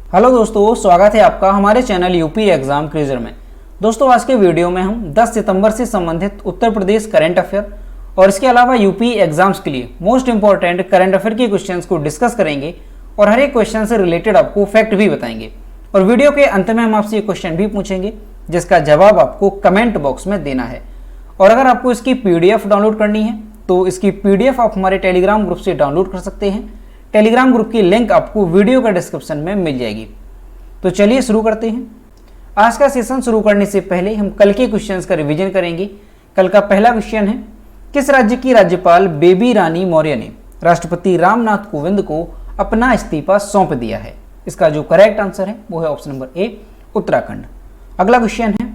Hello दोस्तों, स्वागत है आपका हमारे चैनल यूपी एग्जाम क्विज़र में। दोस्तों आज के वीडियो में हम 10 सितंबर से संबंधित उत्तर प्रदेश करंट अफेयर और इसके अलावा यूपी एग्जाम्स के लिए मोस्ट इंपॉर्टेंट करंट अफेयर के क्वेश्चंस को डिस्कस करेंगे और हर एक क्वेश्चन से रिलेटेड आपको फैक्ट भी बताएंगे। और वीडियो के अंत में हम आपसे ये क्वेश्चन भी पूछेंगे जिसका जवाब आपको कमेंट बॉक्स में देना है। और अगर आपको इसकी PDF डाउनलोड करनी है तो इसकी PDF आप हमारे टेलीग्राम ग्रुप से डाउनलोड कर सकते हैं। टेलीग्राम ग्रुप की लिंक आपको वीडियो का डिस्क्रिप्शन में मिल जाएगी। तो चलिए शुरू करते हैं। आज का सेशन शुरू करने से पहले हम कल के क्वेश्चंस का रिवीजन करेंगे। कल का पहला क्वेश्चन है, किस राज्य की राज्यपाल बेबी रानी मौर्य ने राष्ट्रपति रामनाथ कोविंद को अपना इस्तीफा सौंप दिया है? इसका जो करेक्ट आंसर है वो है ऑप्शन नंबर ए, उत्तराखंड। अगला क्वेश्चन है,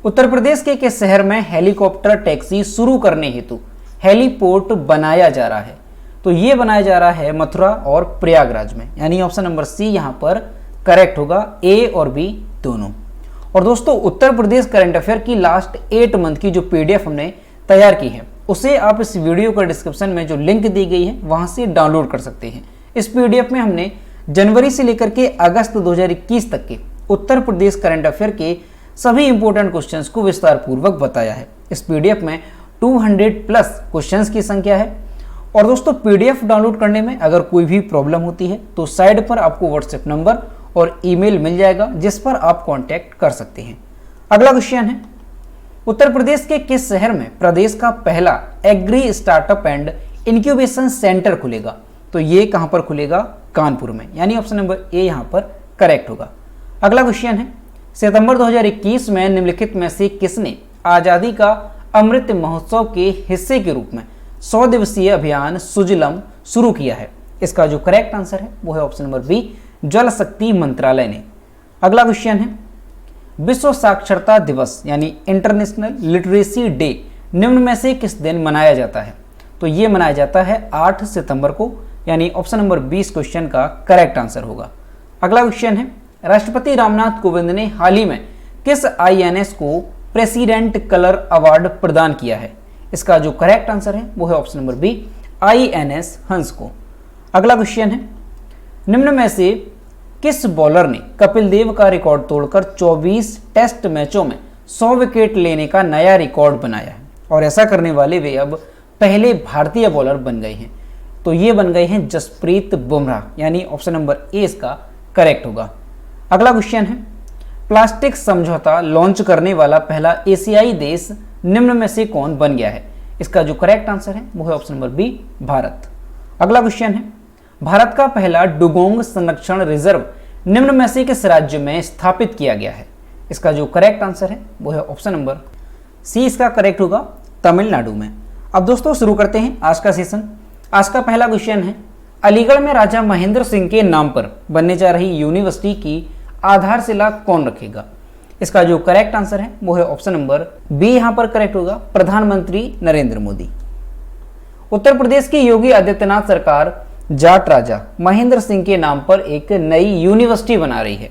उत्तर प्रदेश के किस शहर में हेलीकॉप्टर टैक्सी शुरू करने हेतु हेलीपोर्ट बनाया जा रहा है? तो ये बनाया जा रहा है मथुरा और प्रयागराज में, यानी ऑप्शन नंबर सी यहाँ पर करेक्ट होगा, ए और बी दोनों। और दोस्तों उत्तर प्रदेश करंट अफेयर की लास्ट 8 मंथ की जो PDF हमने तैयार की है उसे आप इस वीडियो का डिस्क्रिप्शन में जो लिंक दी गई है वहां से डाउनलोड कर सकते हैं। इस PDF में हमने जनवरी से लेकर के अगस्त 2021 तक के उत्तर प्रदेश करंट अफेयर के सभी इंपॉर्टेंट क्वेश्चंस को विस्तार पूर्वक बताया है। इस PDF में 200+ क्वेश्चंस की संख्या है। और दोस्तों PDF डाउनलोड करने में अगर कोई भी प्रॉब्लम होती है तो साइड पर आपको व्हाट्सएप नंबर और ईमेल मिल जाएगा जिस पर आप कांटेक्ट कर सकते हैं। अगला क्वेश्चन है, उत्तर प्रदेश के किस शहर में प्रदेश का पहला agri startup and incubation centre खुलेगा? तो ये कहां पर खुलेगा? कानपुर में, यानी ऑप्शन नंबर ए यहां पर करेक्ट होगा। अगला क्वेश्चन है, सितंबर 2021 में निम्नलिखित में से किसने आजादी का अमृत महोत्सव के हिस्से के रूप में 100 दिवसीय अभियान सुजलम शुरू किया है? इसका जो करेक्ट आंसर है वो है ऑप्शन नंबर बी, जल शक्ति मंत्रालय ने। अगला क्वेश्चन है, विश्व साक्षरता दिवस यानी इंटरनेशनल लिटरेसी डे निम्न में से किस दिन मनाया जाता है? तो ये मनाया जाता है 8 सितंबर को, यानी ऑप्शन नंबर 20 क्वेश्चन का करेक्ट आंसर होगा। अगला क्वेश्चन है, राष्ट्रपति रामनाथ कोविंद ने हाल ही में किस INS को प्रेसिडेंट कलर अवार्ड प्रदान किया है? इसका जो करेक्ट आंसर है वो है ऑप्शन नंबर बी, INS हंस को। अगला क्वेश्चन है, निम्न में से किस बॉलर ने कपिल देव का रिकॉर्ड तोड़कर 24 टेस्ट मैचों में 100 विकेट लेने का नया रिकॉर्ड बनाया है? और ऐसा करने वाले वे अब पहले भारतीय बॉलर बन गए हैं। तो ये बन गए हैं जसप्रीत बुमराह, यानी ऑप्शन नंबर ए इसका करेक्ट होगा। अगला क्वेश्चन है, प्लास्टिक समझौता लॉन्च करने वाला पहला एशियाई देश निम्न में से कौन बन गया है? इसका जो करेक्ट आंसर है वो है ऑप्शन नंबर बी, भारत। अगला क्वेश्चन है, भारत का पहला डुगोंग संरक्षण रिजर्व निम्न में से किस राज्य में स्थापित किया गया है? इसका जो करेक्ट आंसर है वो है ऑप्शन नंबर सी, इसका करेक्ट होगा, तमिलनाडु में। अब दोस्तों शुरू करते हैं आज का सेशन। आज का पहला क्वेश्चन है, अलीगढ़ में राजा महेंद्र सिंह के नाम पर बनने जा रही यूनिवर्सिटी की आधारशिला कौन रखेगा? इसका जो करेक्ट आंसर है वो है ऑप्शन नंबर बी, यहां पर करेक्ट होगा, प्रधानमंत्री नरेंद्र मोदी। उत्तर प्रदेश की योगी आदित्यनाथ सरकार जाट राजा महेंद्र सिंह के नाम पर एक नई यूनिवर्सिटी बना रही है।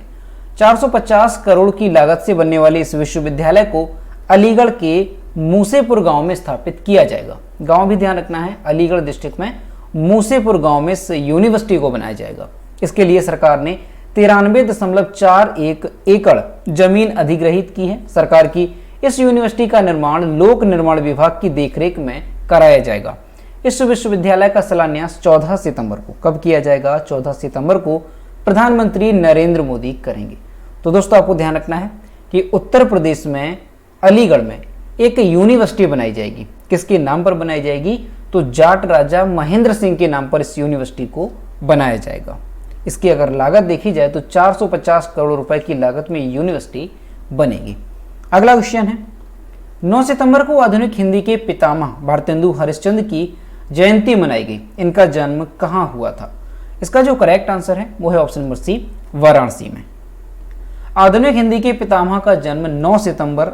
450 करोड़ की लागत से बनने वाले इस विश्वविद्यालय को अलीगढ़ के मूसेपुर गांव में स्थापित किया जाएगा। गांव भी ध्यान रखना है, अलीगढ़ डिस्ट्रिक्ट में मूसेपुर गांव में इस यूनिवर्सिटी को बनाया जाएगा। इसके लिए सरकार ने 93.41 एकड़ जमीन अधिग्रहित की है। सरकार की इस यूनिवर्सिटी का निर्माण लोक निर्माण विभाग की देखरेख में कराया जाएगा। इस विश्वविद्यालय का शिलान्यास 14 सितंबर को कब किया जाएगा? 14 सितंबर को प्रधानमंत्री नरेंद्र मोदी करेंगे। तो दोस्तों आपको ध्यान रखना है कि उत्तर प्रदेश में अलीगढ़ में एक यूनिवर्सिटी बनाई जाएगी। किसके नाम पर बनाई जाएगी? तो जाट राजा महेंद्र सिंह के नाम पर इस यूनिवर्सिटी को बनाया जाएगा। इसकी अगर लागत देखी जाए तो 450 करोड़ रुपए की लागत में यूनिवर्सिटी बनेगी। अगला क्वेश्चन है, 9 सितंबर को आधुनिक हिंदी के पितामह भारतेंदु हरिश्चंद्र की जयंती मनाई गई। इनका जन्म कहां हुआ था? इसका जो करेक्ट आंसर है वो है ऑप्शन नंबर सी, वाराणसी में। आधुनिक हिंदी के पितामह का जन्म 9 सितंबर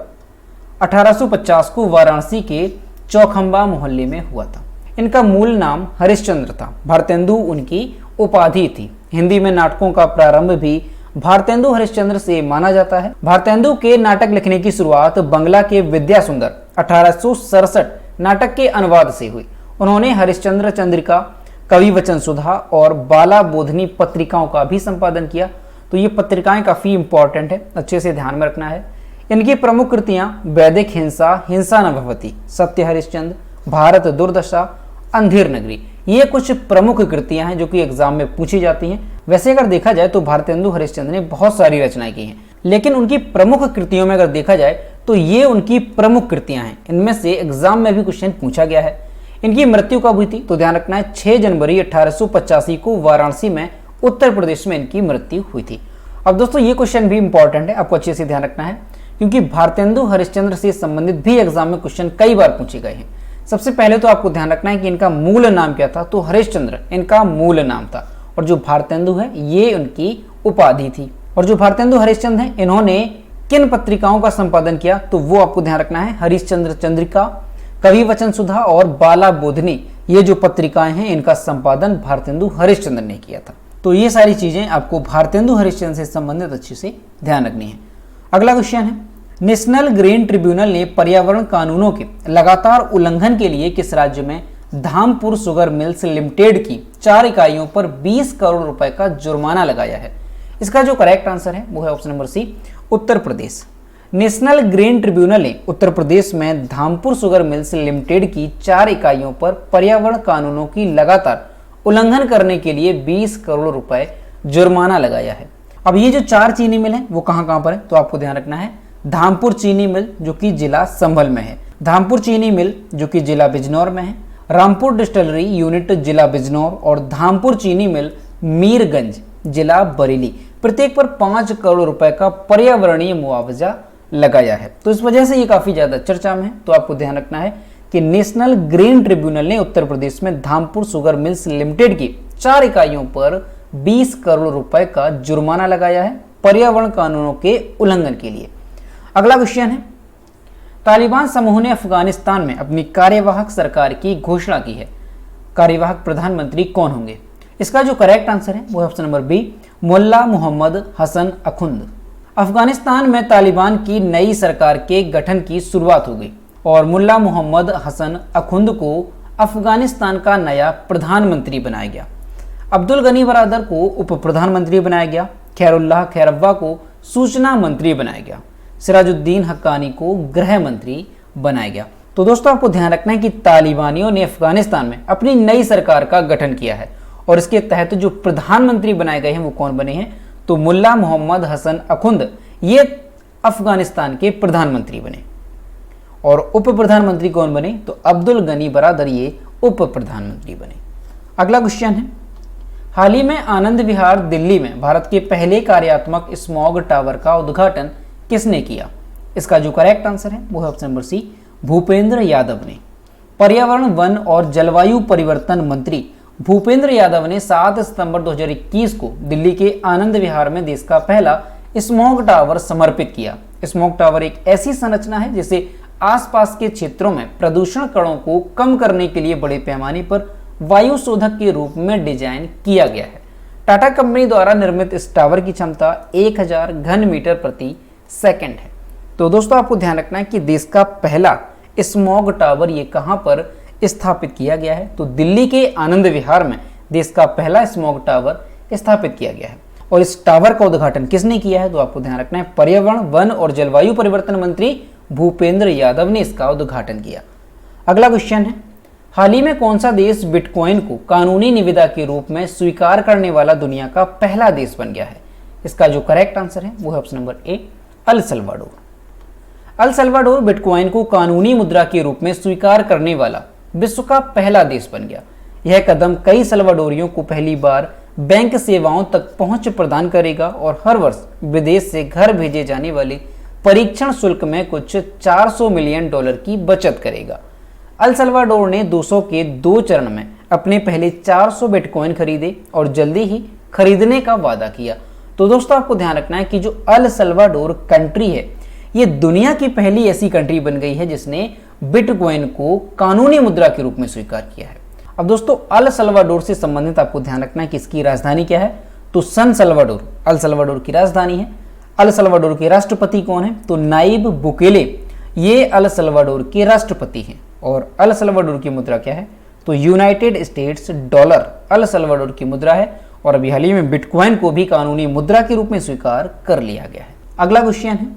1850 को वाराणसी के चौखंबा मोहल्ले में हुआ था। इनका मूल नाम हरिश्चंद्र था। भारतेंदु उनकी उपाधि थी। हिंदी में नाटकों का प्रारंभ भी भारतेंदु हरिश्चंद्र से माना जाता है। भारतेंदु के नाटक लिखने की शुरुआत बंगला के विद्या सुंदर 1867 नाटक के अनुवाद से हुई। उन्होंने हरिश्चंद्र चंद्रिका, कवि वचन सुधा और बाला बोधनी पत्रिकाओं का भी संपादन किया। तो ये पत्रिकाएं काफ़ी इंपॉर्टेंट है, अच्छे से ध्यान में रखना है। इनकी प्रमुख कृतियां वैदिक हिंसा, हिंसा न भवति, सत्य हरिश्चंद्र, भारत दुर्दशा, अंधेर नगरी, ये कुछ प्रमुख कृतियां हैं जो कि एग्जाम में पूछी जाती हैं। वैसे अगर देखा जाए तो भारतेंदु हरिश्चंद्र ने बहुत सारी रचनाएं की हैं, लेकिन उनकी प्रमुख कृतियों में अगर देखा जाए तो ये उनकी प्रमुख कृतियां हैं। इनमें से एग्जाम में भी क्वेश्चन पूछा गया है। इनकी मृत्यु कब हुई थी तो ध्यान रखना है 6 जनवरी 1885 को वाराणसी में उत्तर प्रदेश में इनकी मृत्यु हुई थी। अब दोस्तों ये क्वेश्चन भी इंपॉर्टेंट है, आपको अच्छे से ध्यान रखना है, क्योंकि भारतेंदु हरिश्चंद्र से संबंधित भी एग्जाम में क्वेश्चन कई बार पूछे गए हैं। सबसे पहले तो आपको ध्यान रखना है कि इनका मूल नाम क्या था, तो हरिश्चंद्र इनका मूल नाम था, और जो भारतेंदु है ये उनकी उपाधि थी। और जो भारतेंदु हरिश्चंद्र है इन्होंने किन पत्रिकाओं का संपादन किया, तो वो आपको ध्यान रखना है हरिश्चंद्र चंद्रिका, कवि वचन सुधा और बाला बोधनी, ये जो पत्रिकाएं हैं इनका संपादन भारतेंदु हरिश्चंद्र ने किया था। तो ये सारी चीजें आपको भारतेंदु हरिश्चंद्र से संबंधित अच्छे से ध्यान रखनी है। अगला क्वेश्चन है, नेशनल ग्रीन ट्रिब्यूनल ने पर्यावरण कानूनों के लगातार उल्लंघन के लिए किस राज्य में धामपुर शुगर मिल्स लिमिटेड की 4 इकाइयों पर 20 करोड़ रुपए का जुर्माना लगाया है? इसका जो करेक्ट आंसर है वो है ऑप्शन नंबर सी, Uttar Pradesh. National green tribunal ने उत्तर प्रदेश में धामपुर शुगर मिल्स लिमिटेड की 4 इकाइयों पर पर्यावरण कानूनों की लगातार उल्लंघन करने के लिए 20 करोड़ रुपए जुर्माना लगाया है। अब ये जो 4 चीनी मिल है वो कहाँ पर है, तो आपको ध्यान रखना है धामपुर चीनी मिल जो कि जिला संभल में है, धामपुर चीनी मिल जो कि जिला बिजनौर में है, रामपुर डिस्टिलरी यूनिट जिला बिजनौर और धामपुर चीनी मिल मीरगंज जिला बरेली, प्रत्येक पर 5 करोड़ रुपए का पर्यावरणीय मुआवजा लगाया है। तो इस वजह से ये काफी ज्यादा चर्चा में है। तो आपको ध्यान रखना है कि नेशनल ग्रीन ट्रिब्यूनल ने उत्तर प्रदेश में धामपुर शुगर मिल्स लिमिटेड की 4 इकाइयों पर 20 करोड़ रुपए का जुर्माना लगाया है पर्यावरण कानूनों के उल्लंघन के लिए। अगला क्वेश्चन है, तालिबान समूह ने अफगानिस्तान में अपनी कार्यवाहक सरकार की घोषणा की है, कार्यवाहक प्रधानमंत्री कौन होंगे? इसका जो करेक्ट आंसर है वो है ऑप्शन नंबर बी, मुल्ला मोहम्मद हसन अखुंद। अफगानिस्तान में तालिबान की नई सरकार के गठन की शुरुआत हो गई और मुल्ला मोहम्मद हसन अखुंद को अफगानिस्तान का नया प्रधानमंत्री बनाया गया। अब्दुल गनी बरादर को उप प्रधानमंत्री बनाया गया, खैरुल्लाह खैरव्वा को सूचना मंत्री बनाया गया, सिराजुद्दीन हक्कानी को गृह मंत्री बनाया गया। तो दोस्तों आपको ध्यान रखना है कि तालिबानियों ने अफगानिस्तान में अपनी नई सरकार का गठन किया है और इसके तहत जो प्रधानमंत्री बनाए गए हैं वो कौन बने हैं, तो मुल्ला मोहम्मद हसन अखुंद ये अफगानिस्तान के प्रधानमंत्री बने। और उप प्रधानमंत्री कौन बने, तो अब्दुल गनी बरादर ये उप प्रधानमंत्री बने। अगला क्वेश्चन है, हाल ही में आनंद विहार दिल्ली में भारत के पहले कार्यात्मक स्मॉग टावर का उद्घाटन किसने किया? इसका जो करेक्ट आंसर है वो है option number C, Bhupendra Yadav ने। पर्यावरण, वन और जलवायु परिवर्तन मंत्री भूपेंद्र यादव ने 7 सितंबर 2021 को दिल्ली के आनंद विहार में देश का पहला स्मॉग टावर समर्पित किया। स्मॉग टावर एक ऐसी संरचना है जिसे आसपास के क्षेत्रों में प्रदूषण कणों को कम करने के लिए बड़े पैमाने पर वायु शोधक के रूप में डिजाइन किया गया है। टाटा कंपनी द्वारा निर्मित इस टावर की क्षमता 1000 घन मीटर प्रति सेकंड है। तो दोस्तों आपको ध्यान रखना है कि देश का पहला स्मॉग टावर ये कहां पर स्थापित किया गया है, तो दिल्ली के आनंद विहार में देश का पहला स्मॉग टावर स्थापित किया गया है। और इस टावर का उद्घाटन किसने किया है, तो आपको ध्यान रखना है पर्यावरण, वन और जलवायु परिवर्तन मंत्री भूपेंद्र यादव ने इसका उद्घाटन किया। अगला क्वेश्चन है, हाल ही में कौन सा देश बिटकॉइन को कानूनी निविदा के रूप में स्वीकार करने वाला दुनिया का पहला देश बन गया है? इसका जो करेक्ट आंसर है वो है option number A, El Salvador. El Salvador bitcoin को कानूनी मुद्रा के रूप में स्वीकार करने वाला विश्व का पहला देश बन गया। यह कदम कई सल्वाडोरियों को पहली बार बैंक सेवाओं तक पहुंच प्रदान करेगा और हर वर्ष विदेश से घर भेजे जाने वाले परीक्षण शुल्क में कुछ $400 मिलियन की बचत करेगा। अल सल्वाडोर ने 200 के 2 चरण में अपने पहले 400 बिटकॉइन खरीदे और जल्दी ही खरीदने का वादा किया। तो दोस्तों आपको ध्यान रखना है कि जो अल सल्वाडोर कंट्री है ये दुनिया की पहली ऐसी कंट्री बन गई है जिसने बिटकॉइन को कानूनी मुद्रा के रूप में स्वीकार किया है। अब दोस्तों अल सल्वाडोर से संबंधित आपको ध्यान रखना है कि इसकी राजधानी क्या है, तो सन सल्वाडोर अल सल्वाडोर की राजधानी है। अल सल्वाडोर के राष्ट्रपति कौन है, तो नाइब बुकेले ये अल सल्वाडोर के राष्ट्रपति हैं। और अल सल्वाडोर की मुद्रा क्या है, तो United states dollar El Salvador की मुद्रा है। और अभी हाल ही में बिटकॉइन को भी कानूनी मुद्रा के रूप में स्वीकार कर लिया गया है। अगला क्वेश्चन है,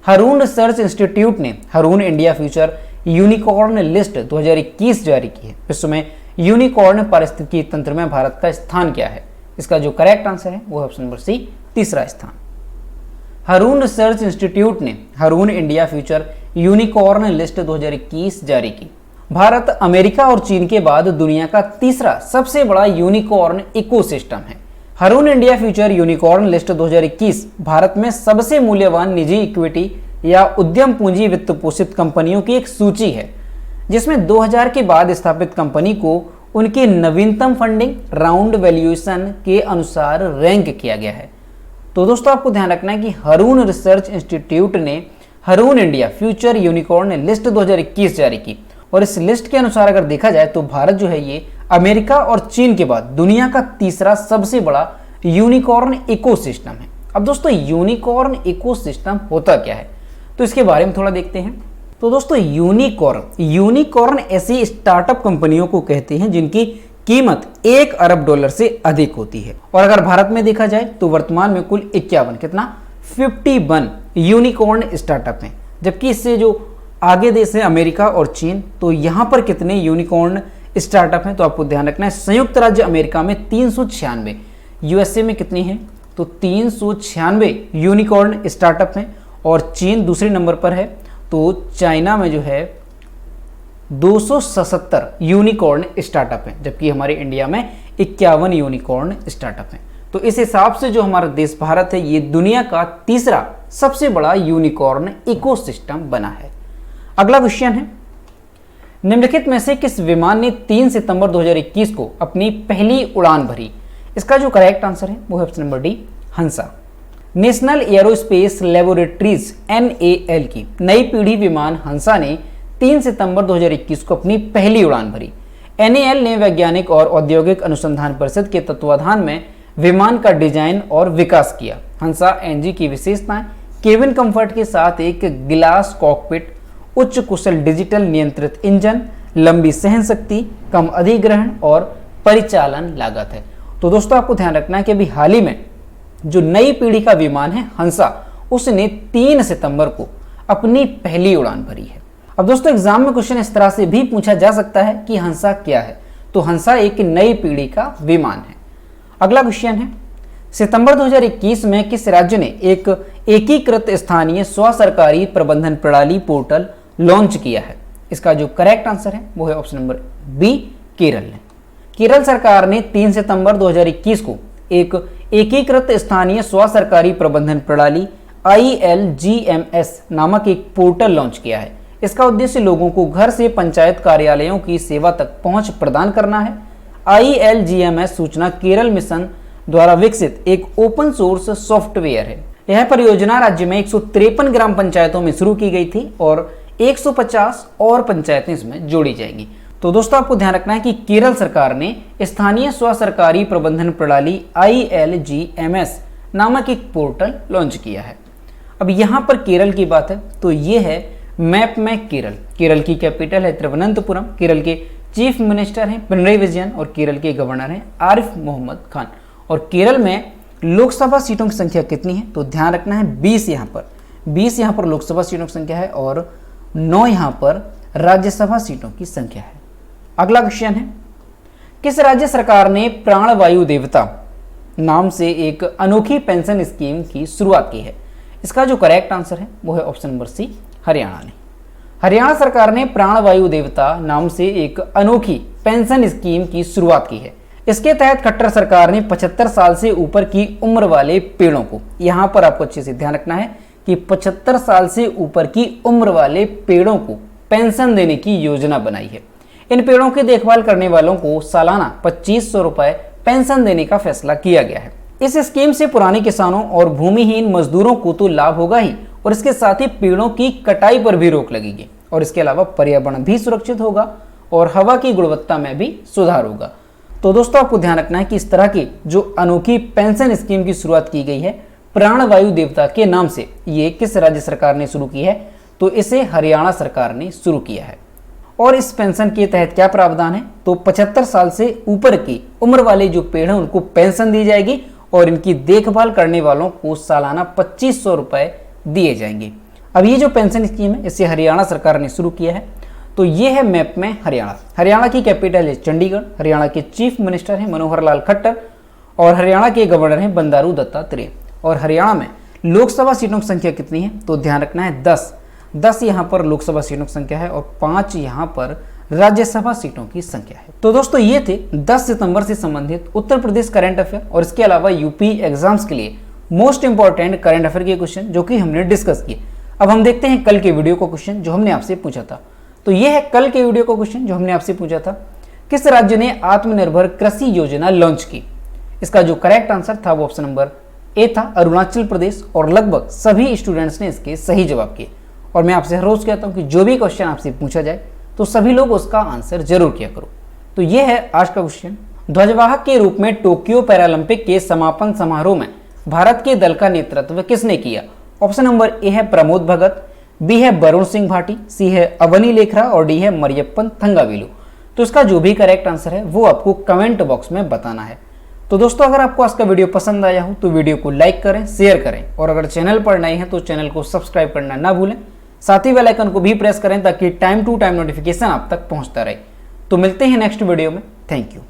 हारून रिसर्च इंस्टीट्यूट ने हारून इंडिया फ्यूचर यूनिकॉर्न लिस्ट 2021 जारी की है। विश्व में यूनिकॉर्न पारिस्थितिकी तंत्र में भारत का स्थान क्या है? इसका जो करेक्ट आंसर है वो है ऑप्शन नंबर सी, तीसरा स्थान। हारून रिसर्च इंस्टीट्यूट ने हारून इंडिया फ्यूचर यूनिकॉर्न लिस्ट 2021 जारी की। भारत अमेरिका और चीन के बाद दुनिया का तीसरा सबसे बड़ा यूनिकॉर्न इकोसिस्टम है। Hurun India future unicorn list 2021 Bharat में सबसे मूल्यवान निजी इक्विटी या उद्यम पूंजी वित्त पोषित कंपनियों की एक सूची है, जिसमें 2000 के बाद स्थापित कंपनी को उनके नवीनतम फंडिंग राउंड वैल्यूएशन के अनुसार रैंक किया गया है। तो दोस्तों आपको ध्यान रखना है कि हारून रिसर्च इंस्टीट्यूट ने हारून इंडिया फ्यूचर यूनिकॉर्न लिस्ट 2021 जारी की, और इस लिस्ट के अनुसार अगर देखा जाए तो भारत जो है ये अमेरिका और चीन के बाद दुनिया का तीसरा सबसे बड़ा यूनिकॉर्न इकोसिस्टम है। अब दोस्तों यूनिकॉर्न इकोसिस्टम होता क्या है, तो इसके बारे में थोड़ा देखते हैं। तो दोस्तों यूनिकॉर्न ऐसी स्टार्टअप कंपनियों को कहते हैं जिनकी कीमत $1 अरब से अधिक होती है। और अगर भारत में देखा जाए तो वर्तमान में कुल 51 यूनिकॉर्न स्टार्टअप हैं, जबकि इससे जो आगे देश है अमेरिका और चीन, तो यहाँ पर कितने यूनिकॉर्न स्टार्टअप हैं, तो आपको ध्यान रखना है। संयुक्त राज्य अमेरिका में 396, यूएसए में कितनी है तो 396 यूनिकॉर्न स्टार्टअप हैं, और चीन दूसरे नंबर पर है, तो चाइना में जो है 277 यूनिकॉर्न स्टार्टअप हैं, जबकि हमारे इंडिया में 51 यूनिकॉर्न स्टार्टअप हैं। तो इस हिसाब से जो हमारा देश भारत है ये दुनिया का तीसरा सबसे बड़ा यूनिकॉर्न इकोसिस्टम बना है। अगला क्वेश्चन है, निम्नलिखित में से किस विमान ने 3 सितंबर 2021 को अपनी पहली उड़ान भरी? इसका जो करेक्ट आंसर है वो है ऑप्शन नंबर डी, हंसा। नेशनल एरोस्पेस लेबोरेटरीज NAL की नई पीढ़ी विमान हंसा ने 3 सितंबर 2021 को अपनी पहली उड़ान भरी। NAL ने वैज्ञानिक और औद्योगिक अनुसंधान परिषद के तत्वाधान में विमान का डिजाइन और विकास किया। हंसा NG की विशेषताएं केबिन कंफर्ट के साथ एक गिलास कॉकपिट, उच्च कुशल डिजिटल नियंत्रित इंजन, लंबी सहन शक्ति, कम अधिग्रहण और परिचालन लागत है। तो दोस्तों आपको ध्यान रखना है कि अभी हाल ही में जो नई पीढ़ी का विमान है हंसा, उसने 3 सितंबर को अपनी पहली उड़ान भरी है। अब दोस्तों एग्जाम में क्वेश्चन इस तरह से भी पूछा जा सकता है कि हंसा क्या है, तो हंसा एक नई पीढ़ी का विमान है। अगला क्वेश्चन है, सितंबर 2021 में किस राज्य ने एक एकीकृत स्थानीय स्व सरकारी प्रबंधन प्रणाली पोर्टल लॉन्च किया है? इसका जो करेक्ट आंसर है वो है ऑप्शन नंबर बी, केरल ने। केरल सरकार ने 3 सितंबर 2021 को एक एकीकृत स्थानीय स्व सरकारी प्रबंधन प्रणाली ILGMS नामक एक पोर्टल लॉन्च किया है। इसका उद्देश्य लोगों को घर से पंचायत कार्यालयों की सेवा तक पहुंच प्रदान करना है। ILGMS सूचना केरल मिशन द्वारा विकसित एक ओपन सोर्स सॉफ्टवेयर है। यह परियोजना राज्य में 153 ग्राम पंचायतों में शुरू की गई थी और 150 और पंचायतें इसमें जोड़ी जाएंगी। तो दोस्तों आपको ध्यान रखना है कि केरल सरकार ने स्थानीय स्व सरकारी प्रबंधन प्रणाली ILGMS नामक एक पोर्टल लॉन्च किया है। अब यहाँ पर केरल की बात है तो ये है मैप में केरल। केरल की कैपिटल है तिरुवनंतपुरम। केरल के चीफ मिनिस्टर हैं पिनरई विजयन और केरल के गवर्नर हैं आरिफ मोहम्मद खान। और केरल में लोकसभा सीटों की संख्या कितनी है तो ध्यान रखना है 20 यहाँ पर लोकसभा सीटों की संख्या है और 9 यहाँ पर राज्यसभा सीटों की संख्या है। अगला क्वेश्चन है, किस राज्य सरकार ने प्राणवायु देवता नाम से एक अनोखी पेंशन स्कीम की शुरुआत की है? इसका जो करेक्ट आंसर है वो है ऑप्शन नंबर सी, हरियाणा ने। हरियाणा सरकार ने प्राणवायु देवता नाम से एक अनोखी पेंशन स्कीम की शुरुआत की है। इसके तहत खट्टर सरकार ने 75 साल से ऊपर की उम्र वाले पेड़ों को, यहां पर आपको अच्छे से ध्यान रखना है कि 75 साल से ऊपर की उम्र वाले पेड़ों को पेंशन देने की योजना बनाई है। इन पेड़ों की देखभाल करने वालों को सालाना 2500 रुपए पेंशन देने का फैसला किया गया है। इस स्कीम से पुराने किसानों और भूमिहीन मजदूरों को तो लाभ होगा ही, और इसके साथ ही पेड़ों की कटाई पर भी रोक लगेगी, और इसके अलावा पर्यावरण भी सुरक्षित होगा और हवा की गुणवत्ता में भी सुधार होगा। तो दोस्तों आपको ध्यान रखना है कि इस तरह की जो अनोखी पेंशन स्कीम की शुरुआत की गई है प्राणवायु देवता के नाम से, ये किस राज्य सरकार ने शुरू की है तो इसे हरियाणा सरकार ने शुरू किया है। और इस पेंशन के तहत क्या प्रावधान है, तो 75 साल से ऊपर की उम्र वाले जो पेड़ हैं उनको पेंशन दी जाएगी और इनकी देखभाल करने वालों को सालाना 2500 रुपए दिए जाएंगे। अब ये जो पेंशन स्कीम है इसे हरियाणा सरकार ने शुरू किया है। तो ये है मैप में हरियाणा। हरियाणा की कैपिटल है चंडीगढ़। हरियाणा के चीफ मिनिस्टर हैं मनोहर लाल खट्टर और हरियाणा के गवर्नर हैं बंडारू दत्तात्रेय। और हरियाणा में लोकसभा सीटों की संख्या कितनी है, तो ध्यान रखना है 10 यहाँ पर लोकसभा सीटों की संख्या है और 5 यहाँ पर राज्यसभा सीटों की संख्या है। तो दोस्तों ये थे 10 सितंबर से संबंधित उत्तर प्रदेश करंट अफेयर और इसके अलावा यूपी एग्जाम्स के लिए मोस्ट इंपॉर्टेंट करंट अफेयर के क्वेश्चन जो कि हमने डिस्कस किए। अब हम देखते हैं कल के वीडियो को क्वेश्चन जो हमने आपसे पूछा था। तो ये है कल के वीडियो को क्वेश्चन जो हमने आपसे पूछा था, किस राज्य ने आत्मनिर्भर कृषि योजना लॉन्च की। इसका जो करेक्ट आंसर था वो ऑप्शन नंबर ए था, अरुणाचल प्रदेश। और लगभग सभी स्टूडेंट्स ने इसके सही जवाब किए। और मैं आपसे हर रोज कहता हूं कि जो भी क्वेश्चन आपसे पूछा जाए तो सभी लोग उसका आंसर जरूर किया करो। तो ये है आज का क्वेश्चन, ध्वजवाहक के रूप में टोक्यो पैरालंपिक के समापन समारोह में भारत के दल का नेतृत्व किसने किया। ऑप्शन नंबर ए है प्रमोद भगत, बी है वरुण सिंह भाटी, सी है अवनी लेखरा और डी है मरियप्पन थंगावेलु। तो इसका जो भी करेक्ट आंसर है वो आपको कमेंट बॉक्स में बताना है। तो दोस्तों अगर आपको आज का वीडियो पसंद आया हो तो वीडियो को लाइक करें, शेयर करें और अगर चैनल पर नए हैं तो चैनल को सब्सक्राइब करना ना भूलें। साथ ही बेल आइकन को भी प्रेस करें ताकि टाइम टू टाइम नोटिफिकेशन आप तक पहुंचता रहे। तो मिलते हैं नेक्स्ट वीडियो में। Thank you.